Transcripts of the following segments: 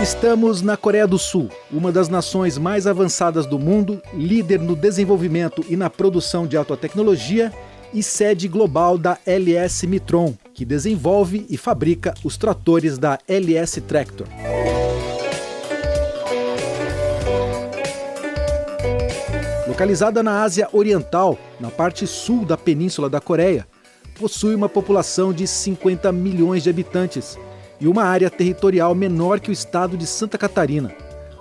Estamos na Coreia do Sul, uma das nações mais avançadas do mundo, líder no desenvolvimento e na produção de alta tecnologia e sede global da LS Mitron, que desenvolve e fabrica os tratores da LS Tractor. Localizada na Ásia Oriental, na parte sul da Península da Coreia, possui uma população de 50 milhões de habitantes e uma área territorial menor que o estado de Santa Catarina,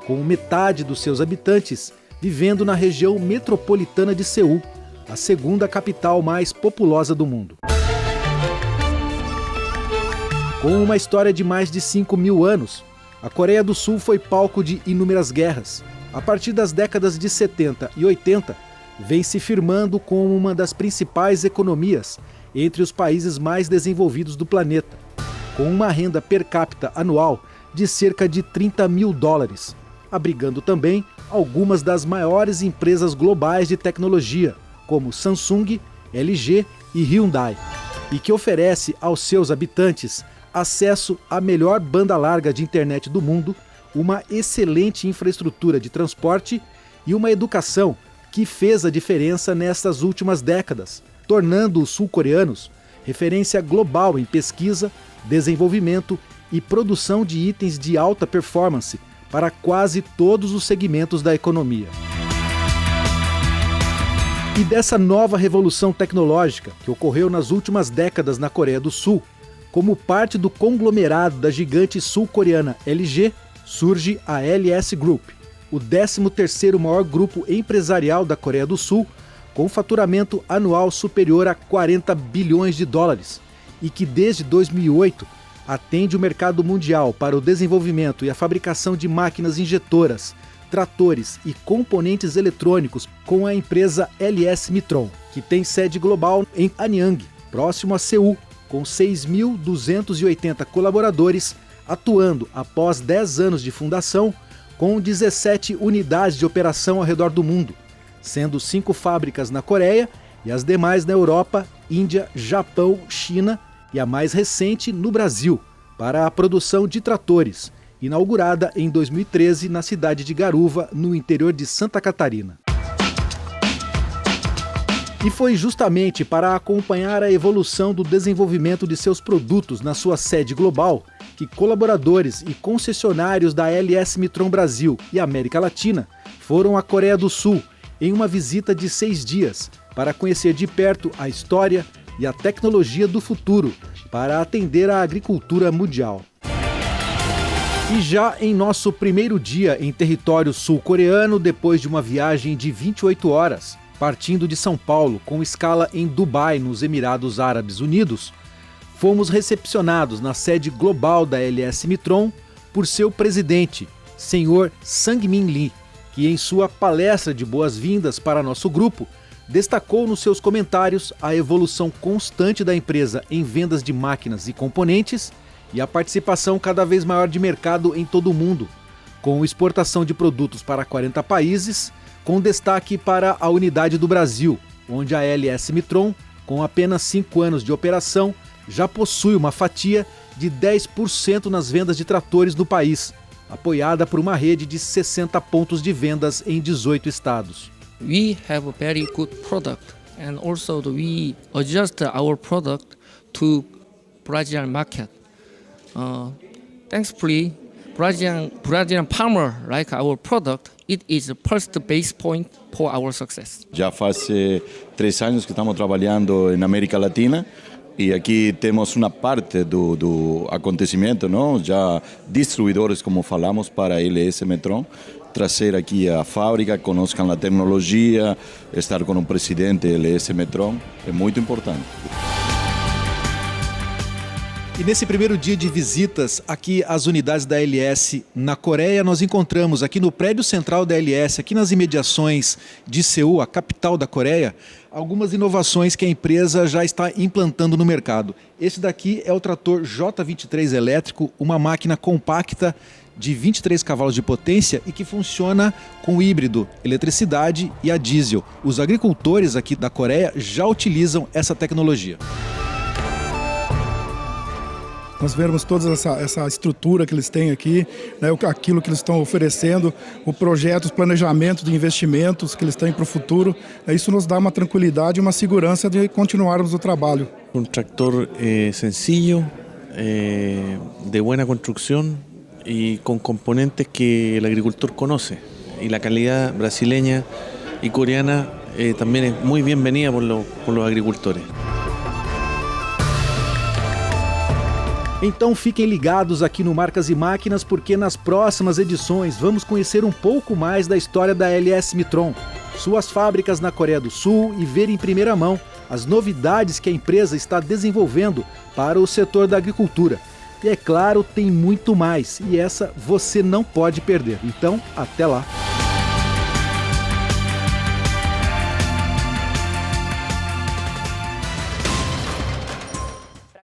com metade dos seus habitantes vivendo na região metropolitana de Seul, a segunda capital mais populosa do mundo. Com uma história de mais de 5.000 anos, a Coreia do Sul foi palco de inúmeras guerras. A partir das décadas de 70 e 80, vem se firmando como uma das principais economias entre os países mais desenvolvidos do planeta, com uma renda per capita anual de cerca de $30 mil, abrigando também algumas das maiores empresas globais de tecnologia, como Samsung, LG e Hyundai, e que oferece aos seus habitantes acesso à melhor banda larga de internet do mundo, uma excelente infraestrutura de transporte e uma educação que fez a diferença nestas últimas décadas, tornando os sul-coreanos referência global em pesquisa, desenvolvimento e produção de itens de alta performance para quase todos os segmentos da economia. E dessa nova revolução tecnológica que ocorreu nas últimas décadas na Coreia do Sul, como parte do conglomerado da gigante sul-coreana LG, surge a LS Group, o 13º maior grupo empresarial da Coreia do Sul, com faturamento anual superior a $40 bilhões e que desde 2008 atende o mercado mundial para o desenvolvimento e a fabricação de máquinas injetoras, tratores e componentes eletrônicos com a empresa LS Mitron, que tem sede global em Anyang, próximo a Seul, com 6.280 colaboradores, atuando após 10 anos de fundação, com 17 unidades de operação ao redor do mundo, sendo 5 fábricas na Coreia e as demais na Europa, Índia, Japão, China e a mais recente no Brasil, para a produção de tratores, inaugurada em 2013 na cidade de Garuva, no interior de Santa Catarina. E foi justamente para acompanhar a evolução do desenvolvimento de seus produtos na sua sede global que colaboradores e concessionários da LS Mitron Brasil e América Latina foram à Coreia do Sul em uma visita de 6 dias para conhecer de perto a história e a tecnologia do futuro para atender à agricultura mundial. E já em nosso primeiro dia em território sul-coreano, depois de uma viagem de 28 horas, partindo de São Paulo com escala em Dubai, nos Emirados Árabes Unidos, fomos recepcionados na sede global da LS Mitron por seu presidente, senhor Sang-Min Lee, que em sua palestra de boas-vindas para nosso grupo, destacou nos seus comentários a evolução constante da empresa em vendas de máquinas e componentes e a participação cada vez maior de mercado em todo o mundo, com exportação de produtos para 40 países, com destaque para a unidade do Brasil, onde a LS Mitron, com apenas 5 anos de operação, já possui uma fatia de 10% nas vendas de tratores no país, apoiada por uma rede de 60 pontos de vendas em 18 estados. We have a very good product and also we adjust our product to Brazilian market. Thankfully, Brazilian farmer like our product. It is the first base point for our success. Já faz 3 anos que estamos trabalhando na América Latina e aqui temos uma parte do acontecimento, não? Já distribuidores, como falamos, para a LS Mitron, trazer aqui a fábrica, conozcam a tecnologia, estar com o presidente da LS Mitron é muito importante. E nesse primeiro dia de visitas aqui às unidades da LS na Coreia, nós encontramos aqui no prédio central da LS, aqui nas imediações de Seul, a capital da Coreia, algumas inovações que a empresa já está implantando no mercado. Esse daqui é o trator J23 elétrico, uma máquina compacta de 23 cavalos de potência e que funciona com híbrido, eletricidade e a diesel. Os agricultores aqui da Coreia já utilizam essa tecnologia. nós vermos toda essa estrutura que eles têm aqui, né, aquilo que eles estão oferecendo, o projeto, os planejamentos de investimentos que eles têm para o futuro. Isso nos dá uma tranquilidade e uma segurança de continuarmos o trabalho. Um tractor sencillo, de buena construcción y con componentes que el agricultor conoce. Y la calidad brasileña y coreana también es muy bienvenida por los agricultores. Então fiquem ligados aqui no Marcas e Máquinas, porque nas próximas edições vamos conhecer um pouco mais da história da LS Mitron, suas fábricas na Coreia do Sul e ver em primeira mão as novidades que a empresa está desenvolvendo para o setor da agricultura. E é claro, tem muito mais, e essa você não pode perder. Então, até lá!